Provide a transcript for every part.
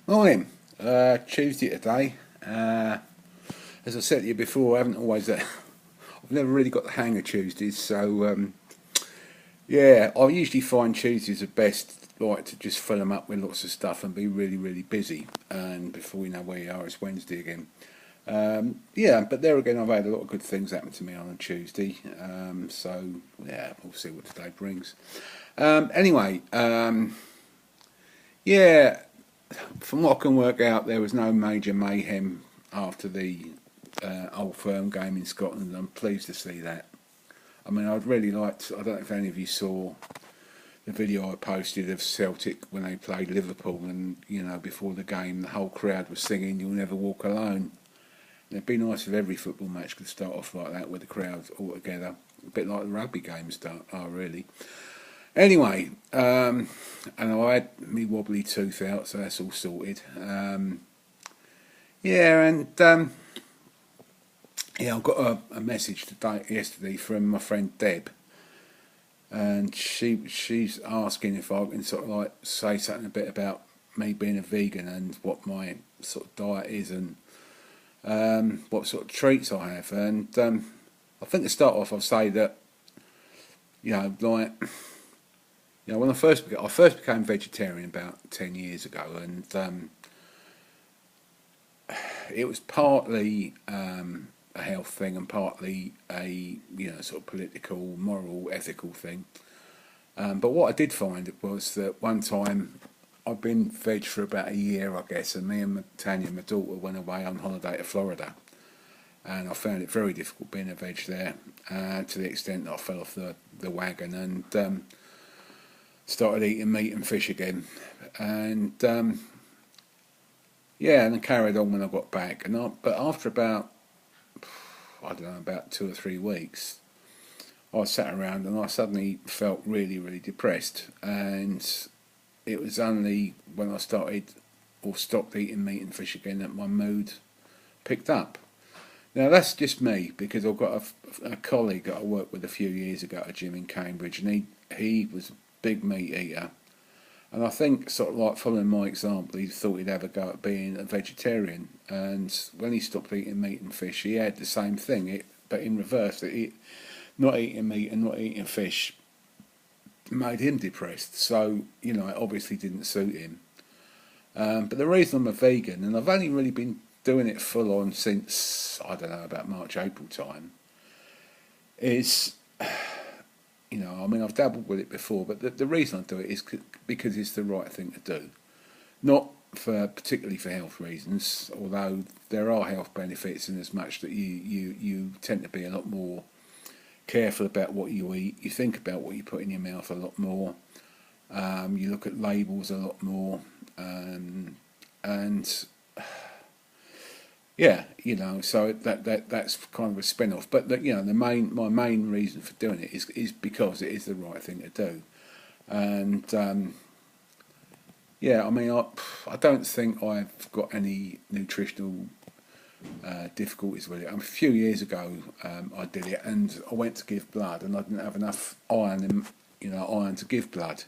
Morning. Tuesday today. As I said to you before, I haven't always. I've never really got the hang of Tuesdays, so yeah, I usually find Tuesdays the best. Like to just fill them up with lots of stuff and be really, really busy. And before we know where you are, it's Wednesday again. Yeah, but there again, I've had a lot of good things happen to me on a Tuesday. So yeah, we'll see what today brings. Anyway, yeah, from what I can work out, there was no major mayhem after the Old Firm game in Scotland. I'm pleased to see that. I mean, I'd really liked. I don't know if any of you saw the video I posted of Celtic when they played Liverpool, and before the game, the whole crowd was singing "You'll Never Walk Alone." And it'd be nice if every football match could start off like that, with the crowds all together, a bit like the rugby games are really. Anyway, and I had me wobbly tooth out, so that's all sorted. Yeah, and yeah, I got a message yesterday from my friend Deb, and she's asking if I can sort of like say something a bit about me being a vegan and what my sort of diet is and what sort of treats I have. And I think to start off, I'll say that like when I first became vegetarian about 10 years ago, and it was partly a health thing and partly a sort of political, moral, ethical thing. But what I did find was that one time I'd been veg for about a year, I guess, and me and Tanya, my daughter, went away on holiday to Florida, and I found it very difficult being a veg there, to the extent that I fell off the wagon and started eating meat and fish again, and yeah, and I carried on when I got back. But after about, I don't know, about 2 or 3 weeks, I sat around and I suddenly felt really, really depressed. And it was only when I started or stopped eating meat and fish again that my mood picked up. Now that's just me, because I've got a colleague that I worked with a few years ago at a gym in Cambridge, and he was a big meat eater. And I think, sort of like following my example, he thought he'd have a go at being a vegetarian. And when he stopped eating meat and fish, he had the same thing, but in reverse. That not eating meat and not eating fish made him depressed. So, it obviously didn't suit him. But the reason I'm a vegan, and I've only really been doing it full on since, I don't know, about March, April time, is I mean, I've dabbled with it before, but the reason I do it is because it's the right thing to do. Not particularly for health reasons, although there are health benefits in as much that you tend to be a lot more careful about what you eat. You think about what you put in your mouth a lot more. You look at labels a lot more, and yeah, so that's kind of a spin-off. But my main reason for doing it is because it is the right thing to do. And yeah, I mean, I don't think I've got any nutritional difficulties with it. A few years ago, I did it, and I went to give blood, and I didn't have enough iron, iron to give blood.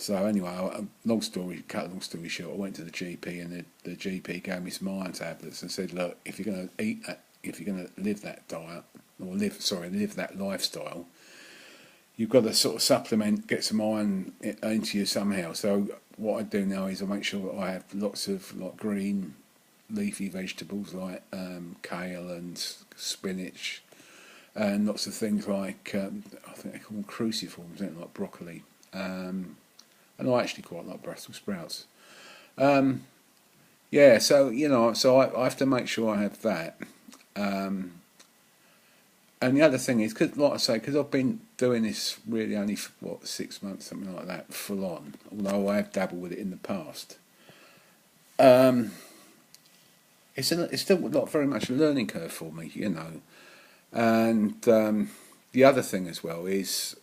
So anyway, cut a long story short, I went to the GP, and the GP gave me some iron tablets and said, look, if you're going to eat that, if you're going to live that diet, or live that lifestyle, you've got to sort of supplement, get some iron into you somehow. So what I do now is I make sure that I have lots of like green leafy vegetables like kale and spinach, and lots of things like I think they call them cruciforms, don't they? Like broccoli. And I actually quite like Brussels sprouts. Yeah, so I have to make sure I have that. And the other thing is, cause, like I say, because I've been doing this really only for 6 months, something like that, full on. Although I have dabbled with it in the past. It's still not very much a learning curve for me, And the other thing as well is,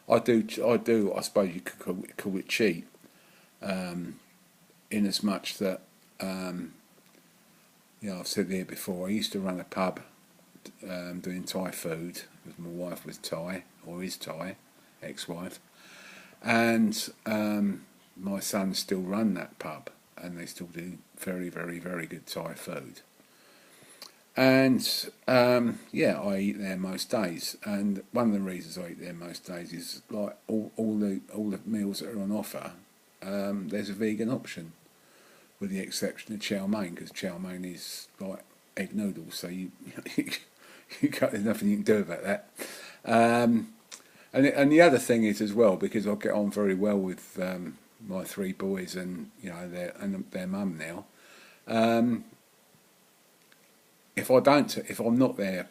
I do. I suppose you could call it cheat, in as much that I've said here before. I used to run a pub, doing Thai food, because my wife was Thai, or is Thai, ex-wife, and my sons still run that pub, and they still do very, very, very good Thai food. And yeah, I eat there most days. And one of the reasons I eat there most days is like all the meals that are on offer. There's a vegan option, with the exception of chow mein, because chow mein is like egg noodles, so there's nothing you can do about that. And the other thing is as well, because I get on very well with my three boys and their mum now. If I'm not there,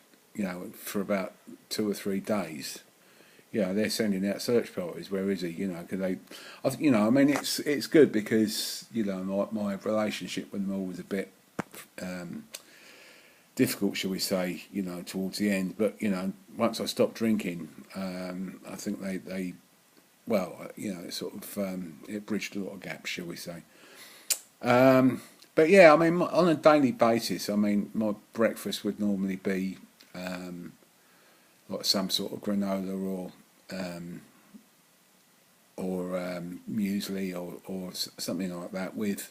for about 2 or 3 days, they're sending out search parties. Where is he? Because I mean, it's good because my relationship with them all was a bit difficult, shall we say, towards the end. But once I stopped drinking, I think they it sort of it bridged a lot of gaps, shall we say. But yeah, I mean, on a daily basis, I mean, my breakfast would normally be like some sort of granola or muesli or something like that with.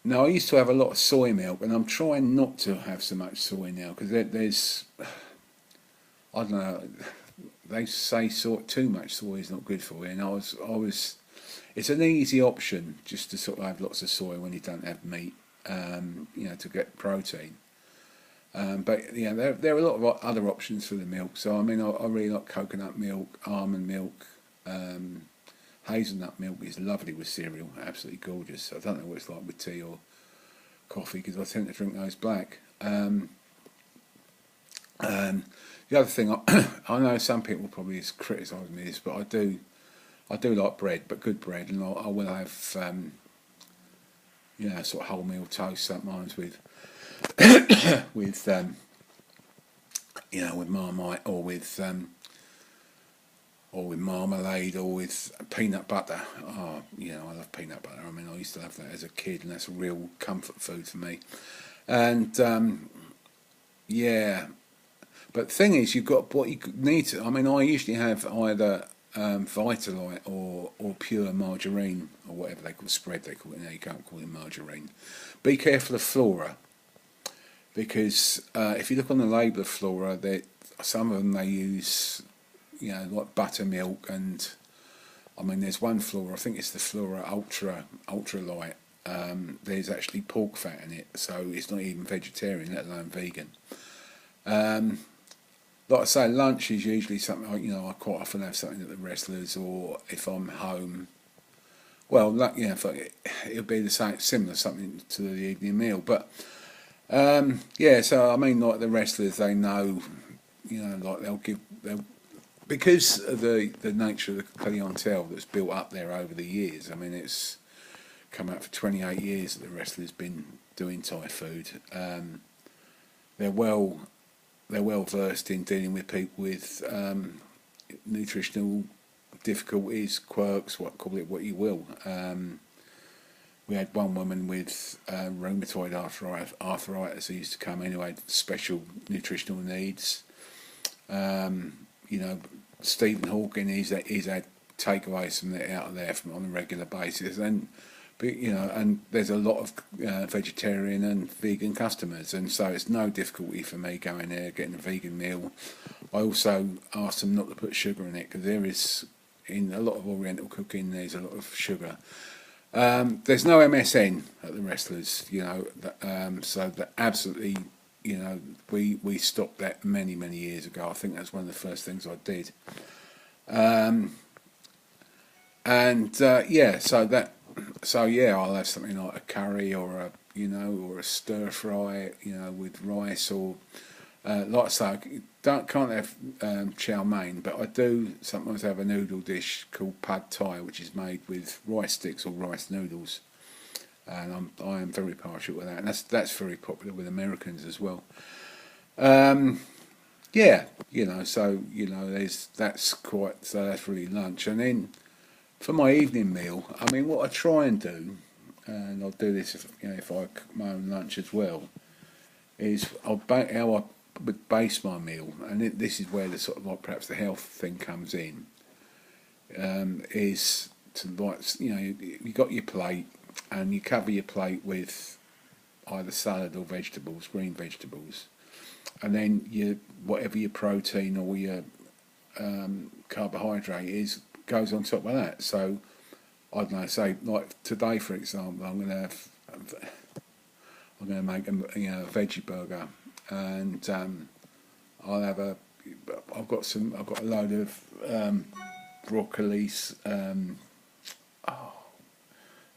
Now, I used to have a lot of soy milk, and I'm trying not to have so much soy now because there's, I don't know, they say too much soy is not good for you, and I was, it's an easy option just to sort of have lots of soy when you don't have meat, to get protein. But there are a lot of other options for the milk. So I mean, I really like coconut milk, almond milk. Hazelnut milk is lovely with cereal, absolutely gorgeous. I don't know what it's like with tea or coffee because I tend to drink those black. The other thing, I know some people probably criticise me this, but I do like bread, but good bread, and I will have sort of wholemeal toast sometimes with with with Marmite or with marmalade or with peanut butter. Oh, I love peanut butter. I mean, I used to have that as a kid, and that's a real comfort food for me. And yeah, but the thing is, you've got what you need to. I mean, I usually have either Vitalite or pure margarine or whatever they call spread. They call it now. You can't call it margarine. Be careful of Flora, because if you look on the label of Flora, some of them they use, like buttermilk, and I mean there's one Flora, I think it's the Flora Ultra Light. There's actually pork fat in it, so it's not even vegetarian, let alone vegan. Like I say, lunch is usually something I quite often have something at the Wrestlers, or if I'm home. Well, it'll be the same, similar something to the evening meal, but. So I mean, like the Wrestlers, they know, like they'll because of the nature of the clientele that's built up there over the years. I mean, it's come out for 28 years that the Wrestlers been doing Thai food. They're well versed in dealing with people with nutritional difficulties, quirks, call it what you will. We had one woman with rheumatoid arthritis who used to come in who had special nutritional needs. Stephen Hawking, he's had takeaways from out of there on a regular basis, and there's a lot of vegetarian and vegan customers, and so it's no difficulty for me going there getting a vegan meal. I also ask them not to put sugar in it because there is, in a lot of Oriental cooking, there's a lot of sugar. There's no MSN at the Wrestlers, so that absolutely, we stopped that many years ago. I think that's one of the first things I did. I'll have something like a curry or a stir fry, with rice, or like I say, can't have chow mein, but I do sometimes have a noodle dish called pad thai, which is made with rice sticks or rice noodles, and I am very partial with that, and that's very popular with Americans as well. That's really lunch, and then for my evening meal, I mean, what I try and do, and I'll do this if I cook my own lunch as well, is how I would base my meal, and this is where the sort of like perhaps the health thing comes in, is to like, you got your plate, and you cover your plate with either salad or vegetables, green vegetables, and then whatever your protein or your carbohydrate is goes on top of that. So I don't know, say like today for example, I'm going to make a veggie burger, and I'll have I've got a load of broccoli,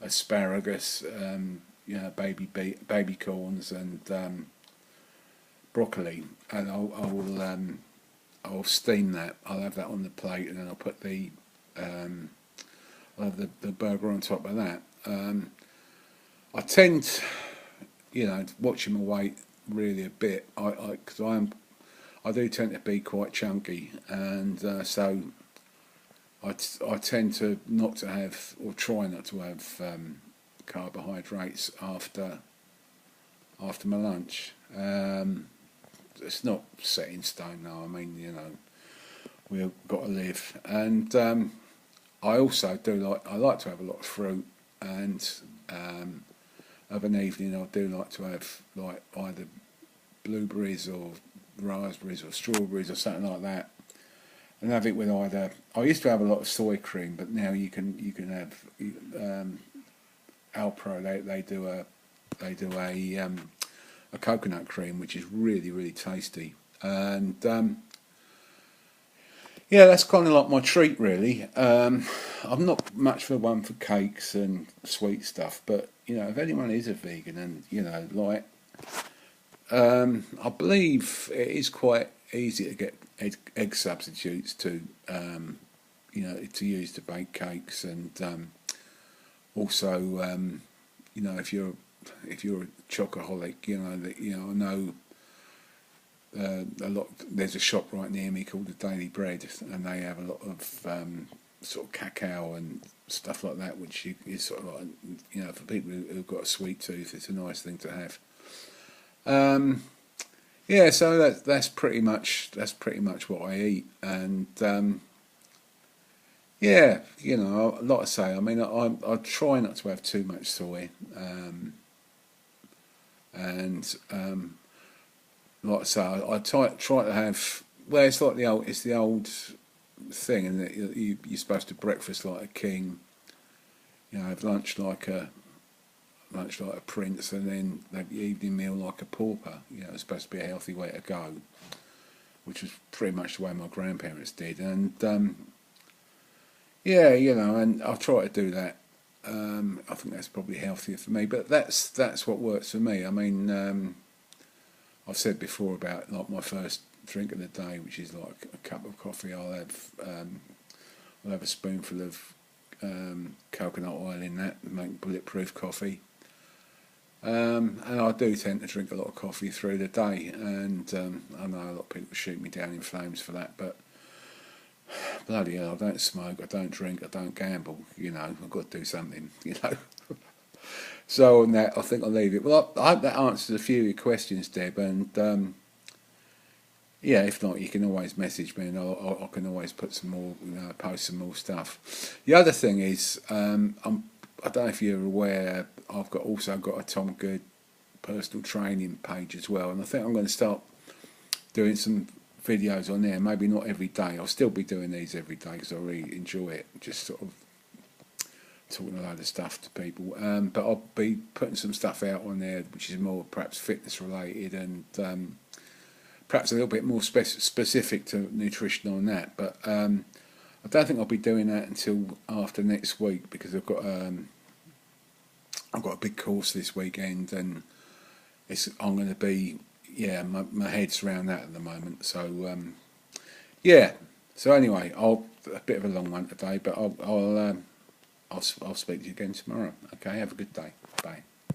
asparagus, baby corns, and broccoli, and I'll steam that. I'll have that on the plate, and then I'll put I'll have the burger on top of that. I tend, watching my weight really a bit. Because I do tend to be quite chunky, and so I tend to not to have, or try not to have, carbohydrates after my lunch. It's not set in stone now. I mean, we've got to live, and I also I like to have a lot of fruit, and of an evening I do like to have like either blueberries or raspberries or strawberries or something like that, and have it with either. I used to have a lot of soy cream, but now you can have Alpro. They do a coconut cream, which is really, really tasty, and yeah, that's kind of like my treat, really. I'm not much for one for cakes and sweet stuff, but if anyone is a vegan, and I believe it is quite easy to get egg substitutes to use to bake cakes, and also if you're a chocoholic, I know. There's a shop right near me called the Daily Bread, and they have a lot of sort of cacao and stuff like that, which is sort of like, for people who've got a sweet tooth, it's a nice thing to have. Yeah, so that's pretty much what I eat, and yeah, like I say, I mean, I try not to have too much soy, and like I say, I try to have. Well, it's like the old thing, and that you're supposed to breakfast like a king, have lunch like a prince, and then have your evening meal like a pauper. It's supposed to be a healthy way to go, which was pretty much the way my grandparents did, and yeah, and I'll try to do that. I think that's probably healthier for me, but that's what works for me. I mean. I've said before about like my first drink of the day, which is like a cup of coffee. I'll have a spoonful of coconut oil in that and make bulletproof coffee. And I do tend to drink a lot of coffee through the day, and I know a lot of people shoot me down in flames for that, but bloody hell, I don't smoke, I don't drink, I don't gamble. I've got to do something. So on that, I think I'll leave it. Well, I hope that answers a few of your questions, Deb. And yeah, if not, you can always message me, and I can always put some more, post some more stuff. The other thing is, I don't know if you're aware, I've also got a Tom Good personal training page as well, and I think I'm going to start doing some videos on there. Maybe not every day. I'll still be doing these every day because I really enjoy it. Just sort of talking a load of stuff to people, but I'll be putting some stuff out on there which is more perhaps fitness related, and perhaps a little bit more specific to nutrition on that, but I don't think I'll be doing that until after next week, because I've got a big course this weekend, and I'm going to be, my head's around that at the moment, so yeah, so anyway, a bit of a long one today, but I'll speak to you again tomorrow. Okay, have a good day.